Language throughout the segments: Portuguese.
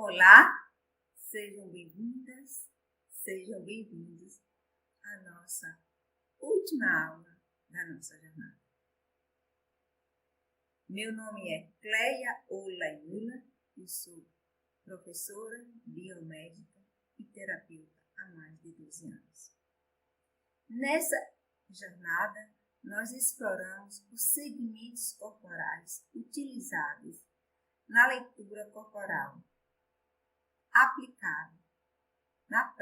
Olá, sejam bem-vindas, sejam bem-vindos à nossa última aula da nossa jornada. Meu nome é Cleia Olainula e sou professora biomédica e terapeuta há mais de 12 anos. Nessa jornada, nós exploramos os segmentos corporais utilizados na leitura corporal aplicada na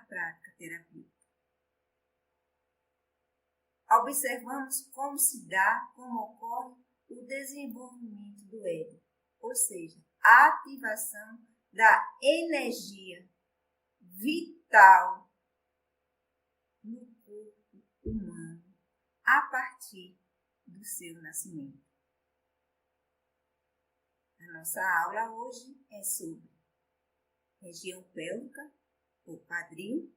prática terapêutica. Observamos como ocorre o desenvolvimento do ego, ou seja, a ativação da energia vital no corpo humano a partir do seu nascimento. A nossa aula hoje é sobre região pélvica, ou quadril,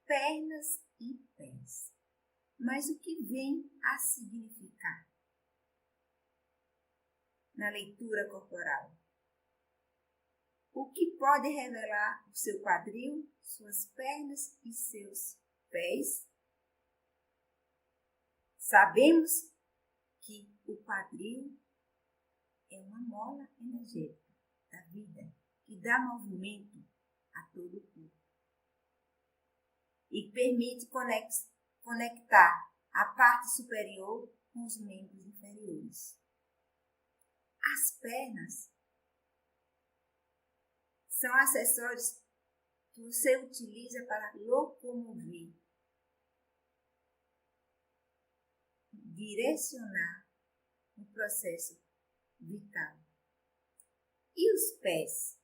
pernas e pés. Mas o que vem a significar na leitura corporal? O que pode revelar o seu quadril, suas pernas e seus pés? Sabemos que o quadril é uma mola energética da vida que dá movimento a todo o corpo e permite conectar a parte superior com os membros inferiores. As pernas são acessórios que você utiliza para locomover, direcionar o processo vital. E os pés?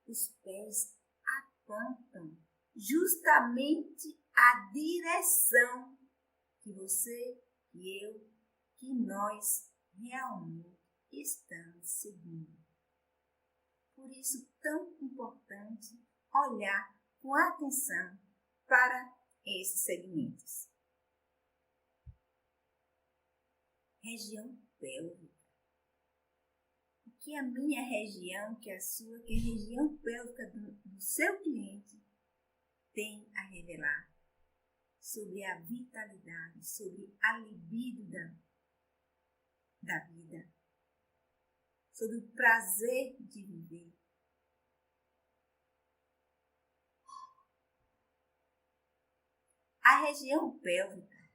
Os pés apontam justamente a direção que você, que eu, que nós realmente estamos seguindo. Por isso, tão importante olhar com atenção para esses segmentos. Região pélvica. O que a minha região, que a sua, que a região pélvica do seu cliente tem a revelar sobre a vitalidade, sobre a libido da vida, sobre o prazer de viver. A região pélvica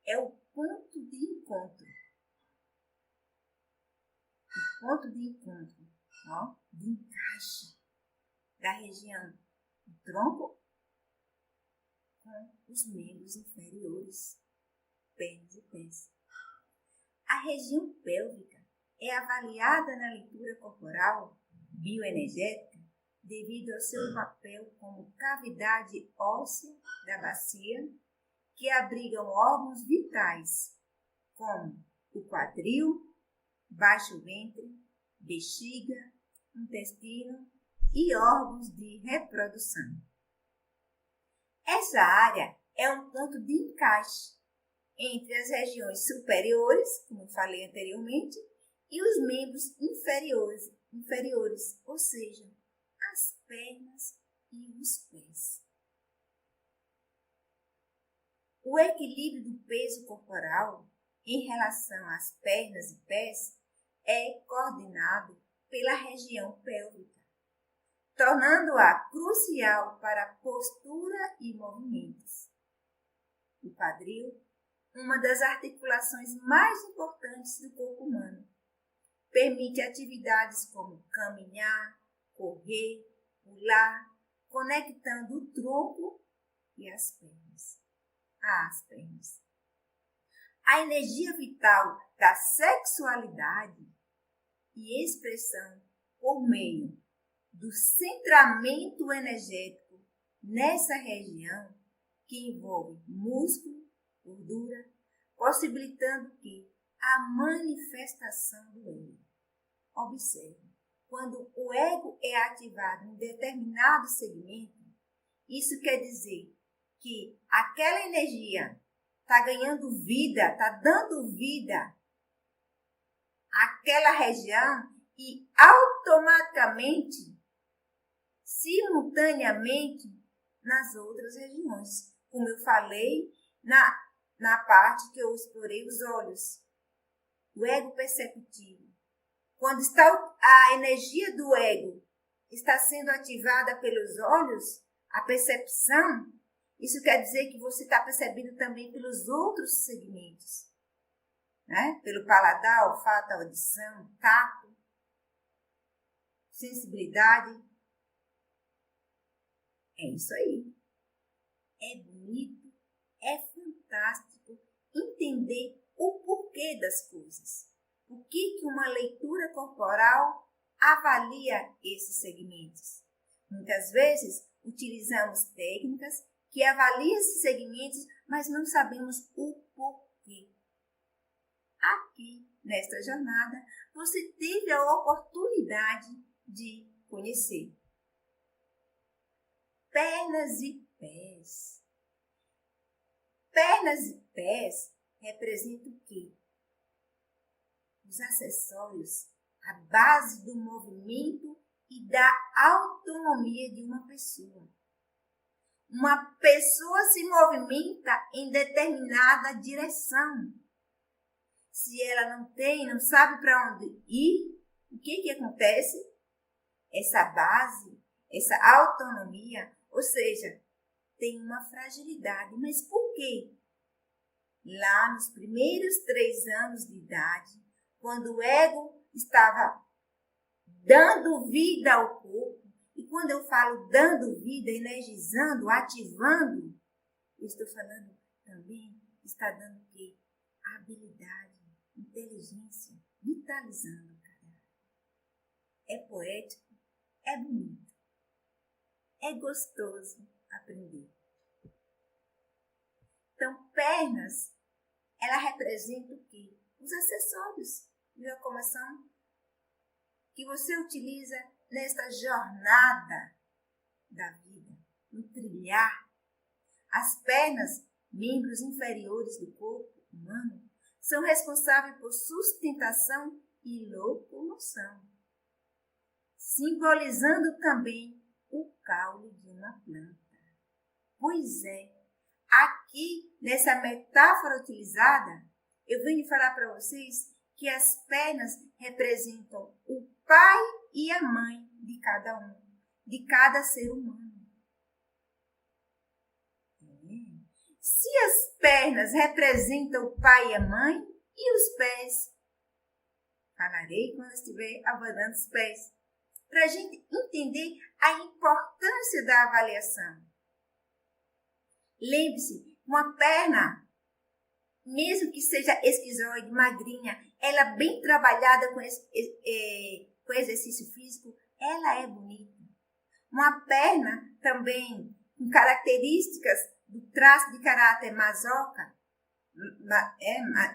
é o ponto de encontro. O ponto de encontro, de encaixe da região do tronco com os membros inferiores, pernas e pés. A região pélvica é avaliada na leitura corporal bioenergética devido ao seu papel como cavidade óssea da bacia que abrigam órgãos vitais como o quadril, baixo ventre, bexiga, intestino e órgãos de reprodução. Essa área é um ponto de encaixe entre as regiões superiores, como eu falei anteriormente, e os membros inferiores, ou seja, as pernas e os pés. O equilíbrio do peso corporal em relação às pernas e pés é coordenado pela região pélvica, tornando-a crucial para a postura e movimentos. O quadril, uma das articulações mais importantes do corpo humano, permite atividades como caminhar, correr, pular, conectando o tronco e as pernas. A energia vital da sexualidade e expressão por meio do centramento energético nessa região que envolve músculo, gordura, possibilitando que a manifestação do ego. Observe, quando o ego é ativado em determinado segmento, isso quer dizer que aquela energia está ganhando vida, está dando vida àquela região e automaticamente, simultaneamente, nas outras regiões. Como eu falei na parte que eu explorei os olhos. O ego perceptivo. Quando está a energia do ego está sendo ativada pelos olhos, a percepção, isso quer dizer que você está percebendo também pelos outros segmentos. Né? Pelo paladar, olfato, audição, tato, sensibilidade. É isso aí. É bonito, é fantástico entender o porquê das coisas. O que uma leitura corporal avalia esses segmentos? Muitas vezes utilizamos técnicas que avaliam esses segmentos, mas não sabemos o porquê. Aqui, nesta jornada, você teve a oportunidade de conhecer. Pernas e pés. Pernas e pés representam o quê? Os acessórios, a base do movimento e da autonomia de uma pessoa. Uma pessoa se movimenta em determinada direção. Se ela não sabe para onde ir, o que acontece? Essa base, essa autonomia, ou seja, tem uma fragilidade. Mas por quê? Lá nos primeiros 3 anos de idade, quando o ego estava dando vida ao corpo, e quando eu falo dando vida, energizando, ativando, eu estou falando também, está dando o quê? Habilidade, inteligência, vitalizando o caráter. É poético, é bonito, é gostoso aprender. Então, pernas, ela representa o quê? Os acessórios de locomoção que você utiliza nesta jornada da vida, no trilhar. As pernas, membros inferiores do corpo humano, são responsáveis por sustentação e locomoção, simbolizando também o caule de uma planta. Pois é, aqui nessa metáfora utilizada, eu venho falar para vocês que as pernas representam o pai e a mãe de cada um, de cada ser humano. Se as pernas representam o pai e a mãe, e os pés? Falarei quando estiver abordando os pés, para a gente entender a importância da avaliação. Lembre-se, uma perna, mesmo que seja esquizoide, magrinha, ela bem trabalhada com exercício físico, ela é bonita. Uma perna também com características do traço de caráter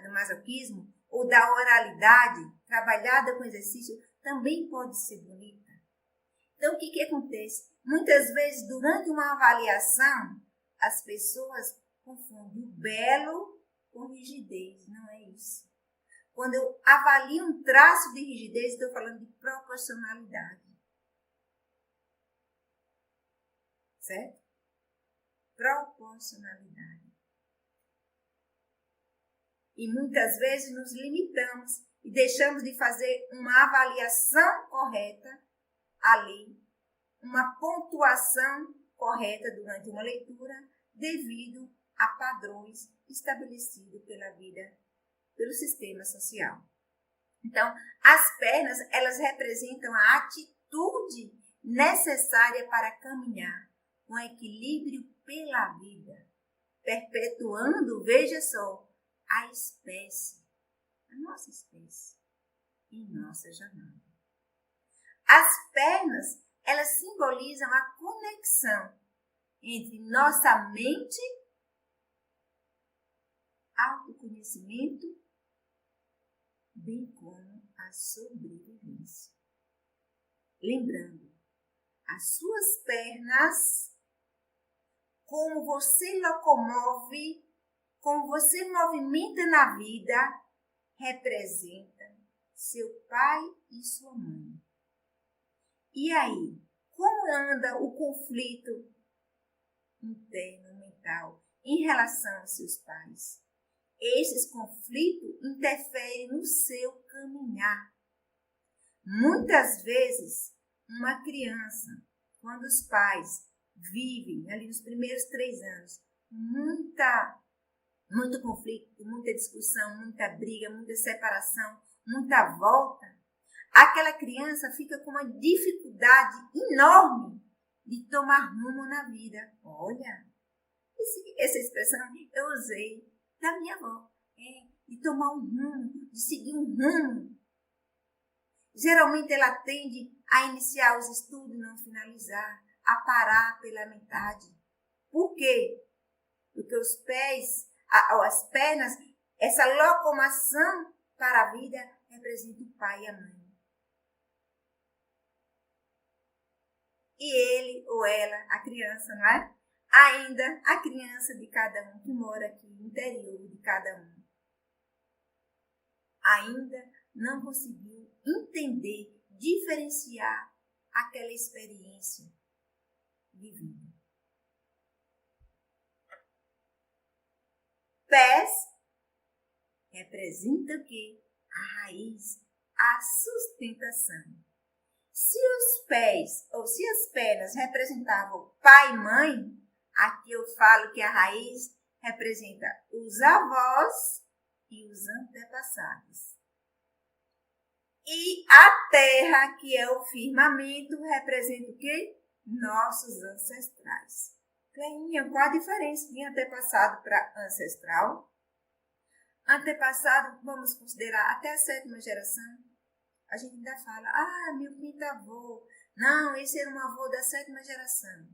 do masoquismo ou da oralidade, trabalhada com exercício, também pode ser bonita. Então, o que acontece? Muitas vezes, durante uma avaliação, as pessoas confundem o belo com rigidez. Não é isso. Quando eu avalio um traço de rigidez, estou falando de proporcionalidade. Certo? Proporcionalidade. E muitas vezes nos limitamos e deixamos de fazer uma avaliação correta ali, uma pontuação correta durante uma leitura, devido a padrões estabelecidos pela vida, pelo sistema social. Então, as pernas, elas representam a atitude necessária para caminhar com equilíbrio pela vida, perpetuando, veja só, a espécie, a nossa espécie, em nossa jornada. As pernas, elas simbolizam a conexão entre nossa mente, autoconhecimento, bem como a sobrevivência. Lembrando, as suas pernas, como você locomove, como você movimenta na vida, representa seu pai e sua mãe. E aí, como anda o conflito interno, mental, em relação aos seus pais? Esses conflitos interferem no seu caminhar. Muitas vezes, uma criança, quando os pais vivem ali nos primeiros 3 anos, muito conflito, muita discussão, muita briga, muita separação, muita volta, aquela criança fica com uma dificuldade enorme de tomar rumo na vida. Olha, essa expressão eu usei da minha avó, de tomar um rumo, de seguir um rumo. Geralmente ela tende a iniciar os estudos e não finalizar, a parar pela metade. Por quê? Porque os pés, as pernas, essa locomoção para a vida representa o pai e a mãe. E ele ou ela, a criança, não é? Ainda a criança de cada um que mora aqui no interior de cada um, ainda não conseguiu entender, diferenciar aquela experiência vivida. Pés representa o quê? A raiz, a sustentação. Se os pés ou se as pernas representavam pai e mãe, aqui eu falo que a raiz representa os avós e os antepassados. E a terra, que é o firmamento, representa o quê? Nossos ancestrais. Cleinha, qual a diferença de antepassado para ancestral? Antepassado, vamos considerar até a 7ª geração. A gente ainda fala, meu bisavô. Não, esse era um avô da 7ª geração.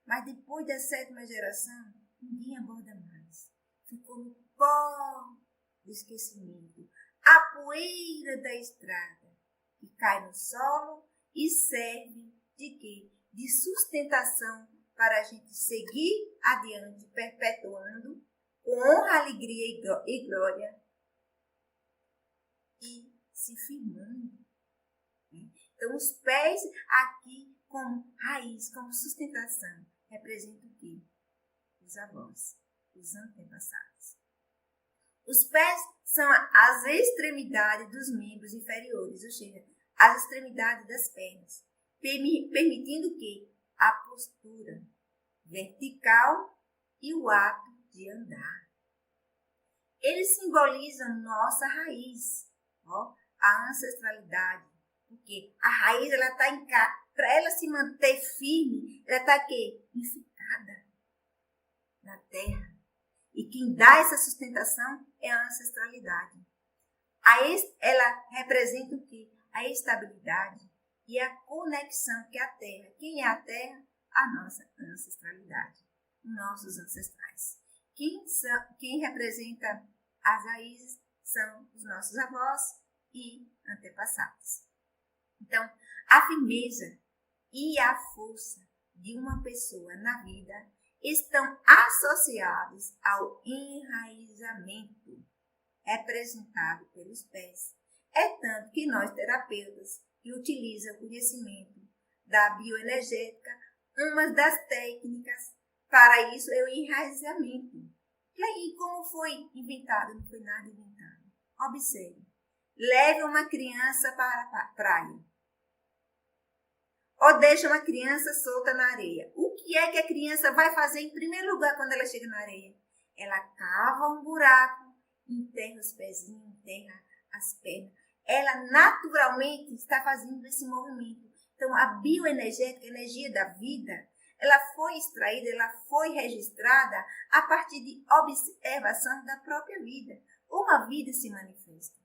Mas depois da 7ª geração, ninguém aborda mais. Ficou no pó do esquecimento. A poeira da estrada, que cai no solo e serve de quê? De sustentação para a gente seguir adiante, perpetuando com honra, alegria e glória e se firmando. Então, os pés aqui como raiz, como sustentação, representam o quê? Os avós, os antepassados. Os pés são as extremidades dos membros inferiores, ou seja, as extremidades das pernas, permitindo o quê? A postura vertical e o ato de andar. Eles simbolizam nossa raiz, a ancestralidade, porque a raiz ela está em cá, para ela se manter firme, ela está aqui, enficada na terra. E quem dá essa sustentação é a ancestralidade. Ela representa o quê? A estabilidade e a conexão que é a terra. Quem é a terra? A nossa ancestralidade, nossos ancestrais. Quem representa as raízes são os nossos avós e antepassados. Então, a firmeza e a força de uma pessoa na vida estão associados ao enraizamento representado pelos pés. É tanto que nós, terapeutas, que utilizam o conhecimento da bioenergética, uma das técnicas para isso é o enraizamento. E aí, como foi inventado? Não foi nada inventado. Observe. Leve uma criança para a praia. Ou deixa uma criança solta na areia. O que é que a criança vai fazer em primeiro lugar quando ela chega na areia? Ela cava um buraco, enterra os pezinhos, enterra as pernas. Ela naturalmente está fazendo esse movimento. Então, a bioenergética, a energia da vida, ela foi extraída, ela foi registrada a partir de observação da própria vida. Uma vida se manifesta.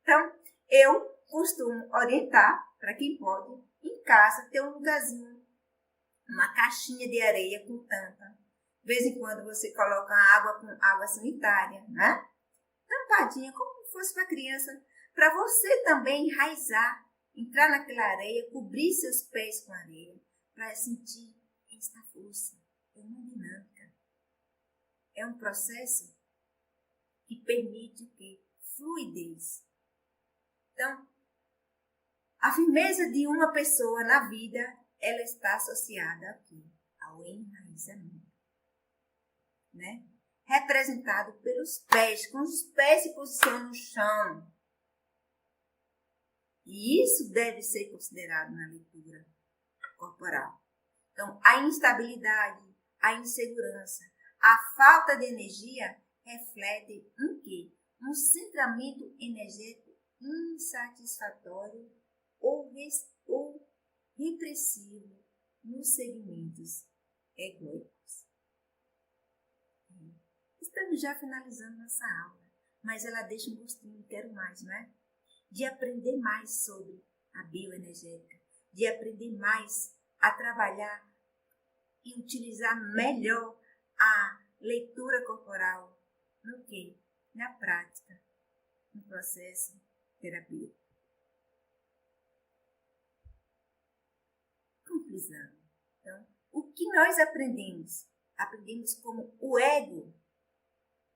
Então, eu costumo orientar, para quem pode, em casa, ter um lugarzinho, uma caixinha de areia com tampa. De vez em quando você coloca água com água sanitária, né? Tampadinha, como se fosse para a criança, para você também enraizar, entrar naquela areia, cobrir seus pés com areia, para sentir esta força. É uma dinâmica. É um processo que permite o quê? Fluidez. Então, a firmeza de uma pessoa na vida, ela está associada aqui ao enraizamento, né? Representado pelos pés, quando os pés se posicionam no chão. E isso deve ser considerado na leitura corporal. Então, a instabilidade, a insegurança, a falta de energia refletem um quê? Um centramento energético insatisfatório ou repressivo nos segmentos egóicos. Estamos já finalizando nossa aula, mas ela deixa um gostinho, quero mais, não é? De aprender mais sobre a bioenergética, de aprender mais a trabalhar e utilizar melhor a leitura corporal no quê? Na prática, no processo terapêutico. Conclusão. Então, o que nós aprendemos? Aprendemos como o ego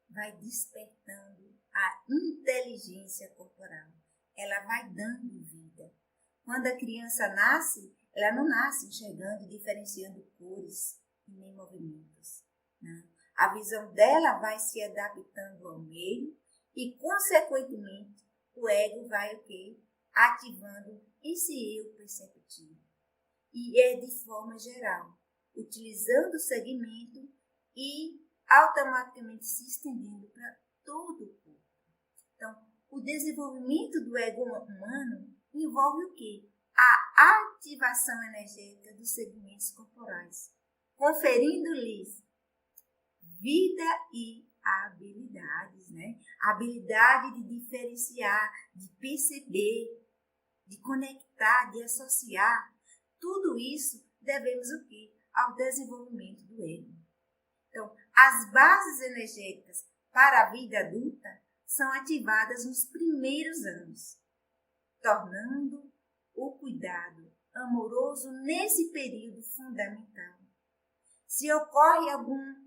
vai despertando a inteligência corporal. Ela vai dando vida. Quando a criança nasce, ela não nasce enxergando e diferenciando cores e nem movimentos. Não. A visão dela vai se adaptando ao meio e, consequentemente, o ego vai o quê? Ativando esse eu perceptivo. E é de forma geral, utilizando o segmento e automaticamente se estendendo para todo o corpo. Então, o desenvolvimento do ego humano envolve o quê? A ativação energética dos segmentos corporais, conferindo-lhes vida e habilidades, né? A habilidade de diferenciar, de perceber, de conectar, de associar. Tudo isso devemos o quê? Ao desenvolvimento do ego. Então, as bases energéticas para a vida adulta são ativadas nos primeiros anos, tornando o cuidado amoroso nesse período fundamental. Se ocorre algum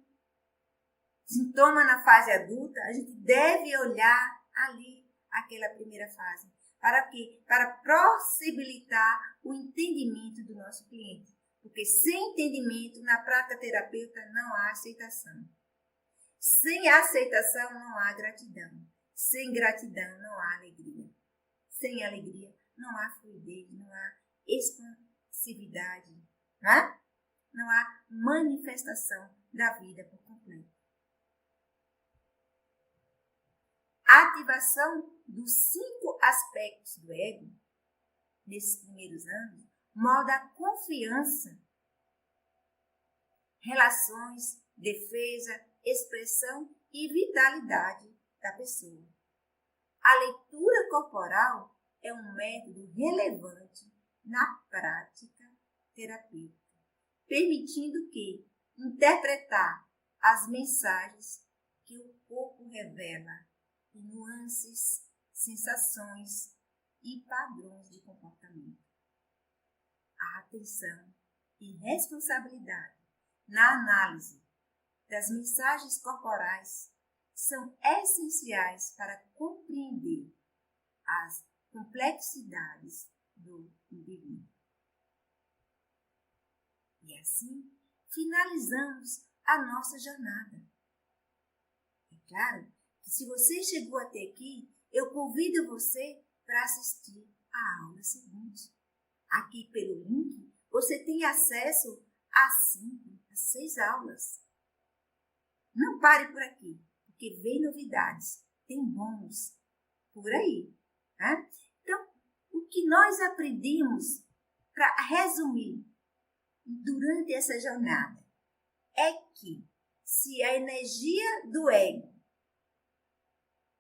sintoma na fase adulta, a gente deve olhar ali aquela primeira fase. Para quê? Para possibilitar o entendimento do nosso cliente. Porque sem entendimento, na prática terapêutica, não há aceitação. Sem aceitação, não há gratidão. Sem gratidão, não há alegria. Sem alegria, não há fluidez, não há expansividade. Não há manifestação da vida por completo. A ativação dos 5 aspectos do ego, nesses primeiros anos, molda a confiança, relações, defesa, expressão e vitalidade da pessoa. A leitura corporal é um método relevante na prática terapêutica, permitindo que interpretar as mensagens que o corpo revela, nuances, sensações e padrões de comportamento. A atenção e responsabilidade na análise das mensagens corporais são essenciais para compreender as complexidades do indivíduo. E assim, finalizamos a nossa jornada. É claro que se você chegou até aqui, eu convido você para assistir à aula seguinte. Aqui pelo link, você tem acesso a 5, a 6 aulas. Não pare por aqui, porque vem novidades, tem bônus por aí. Tá? Então, o que nós aprendemos, para resumir, durante essa jornada, é que se a energia do ego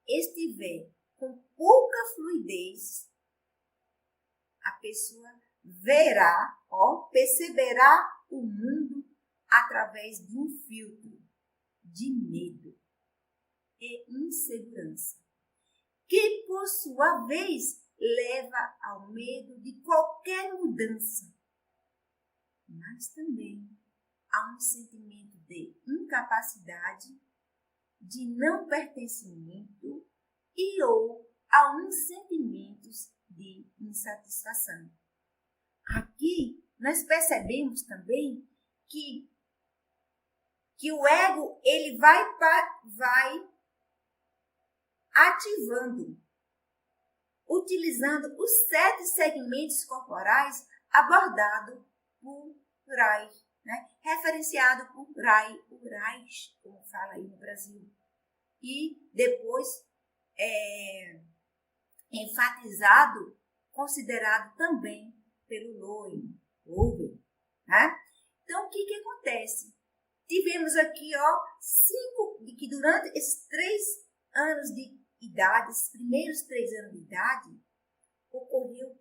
estiver com pouca fluidez, a pessoa verá, perceberá o mundo através de um filtro de medo e insegurança, que por sua vez leva ao medo de qualquer mudança, mas também a um sentimento de incapacidade, de não pertencimento e ou alguns sentimentos de insatisfação. Aqui nós percebemos também que o ego ele vai ativando, utilizando os 7 segmentos corporais abordados por Reich, né? Referenciado por Reich, como fala aí no Brasil. E depois enfatizado, considerado também pelo Loewen, né? Então, o que acontece? Tivemos aqui, que durante esses 3 anos de idade, esses primeiros 3 anos de idade, ocorreu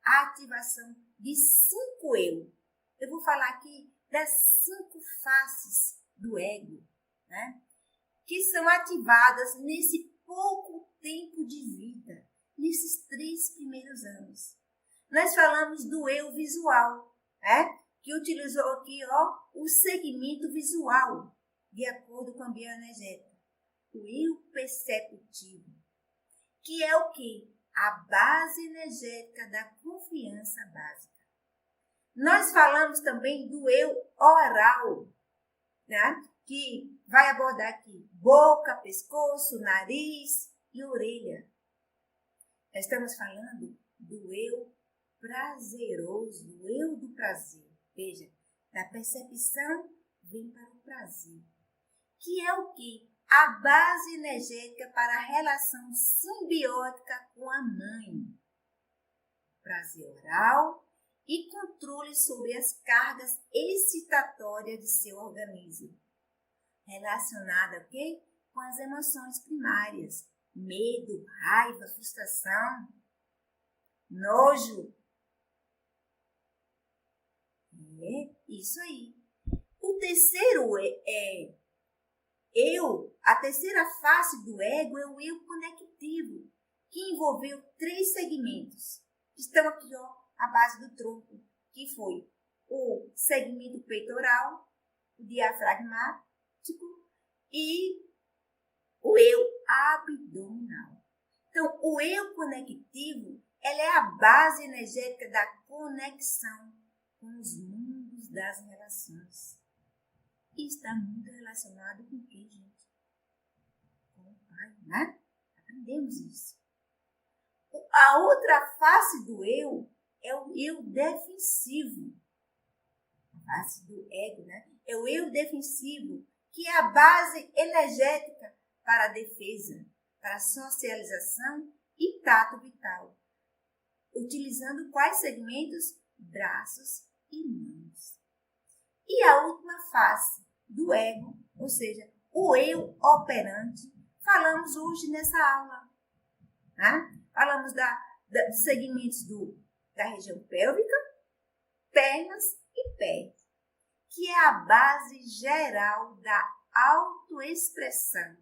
a ativação de 5 eu. Eu vou falar aqui das 5 faces do ego, né? Que são ativadas nesse pouco tempo de vida, nesses 3 primeiros anos. Nós falamos do eu visual, né? Que utilizou aqui o segmento visual, de acordo com a bioenergética. O eu perceptivo, que é o quê? A base energética da confiança básica. Nós falamos também do eu oral, né? Que vai abordar aqui boca, pescoço, nariz e orelha. Nós estamos falando do eu prazeroso, do eu do prazer. Veja, da percepção vem para o prazer, que é o quê? A base energética para a relação simbiótica com a mãe. Prazer oral e controle sobre as cargas excitatórias de seu organismo. Relacionada a quê? Com as emoções primárias. Medo, raiva, frustração, nojo. É isso aí. O terceiro a terceira face do ego é o eu conectivo, que envolveu 3 segmentos. Estão aqui, a base do tronco, que foi o segmento peitoral, o diafragmático e o eu abdominal. Então, o eu conectivo, ela é a base energética da conexão com os mundos das relações. E está muito relacionado com o que, gente? Com o Pai, né? Aprendemos isso. A outra face do eu é o eu defensivo. A face do ego, né? É o eu defensivo, que é a base energética para a defesa, para a socialização e tato vital. Utilizando quais segmentos? Braços e mãos. E a última face do ego, ou seja, o eu operante, falamos hoje nessa aula. Né? Falamos dos segmentos da região pélvica, pernas e pés, que é a base geral da autoexpressão,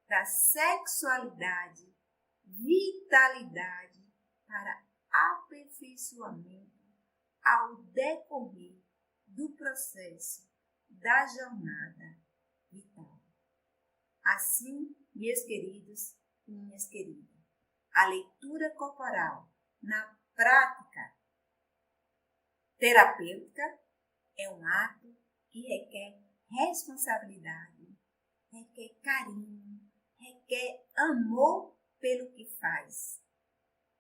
da sexualidade, vitalidade para aperfeiçoamento ao decorrer do processo da jornada vital. Assim, meus queridos e minhas queridas, a leitura corporal na prática terapêutica é um ato que requer responsabilidade, requer carinho, requer amor pelo que faz.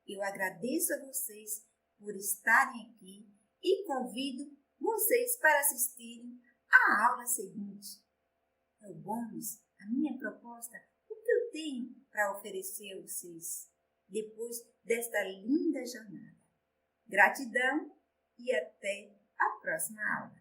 Eu agradeço a vocês por estarem aqui e convido vocês para assistirem à aula seguinte. É o bônus, a minha proposta, o que eu tenho para oferecer a vocês depois desta linda jornada. Gratidão e até a próxima aula.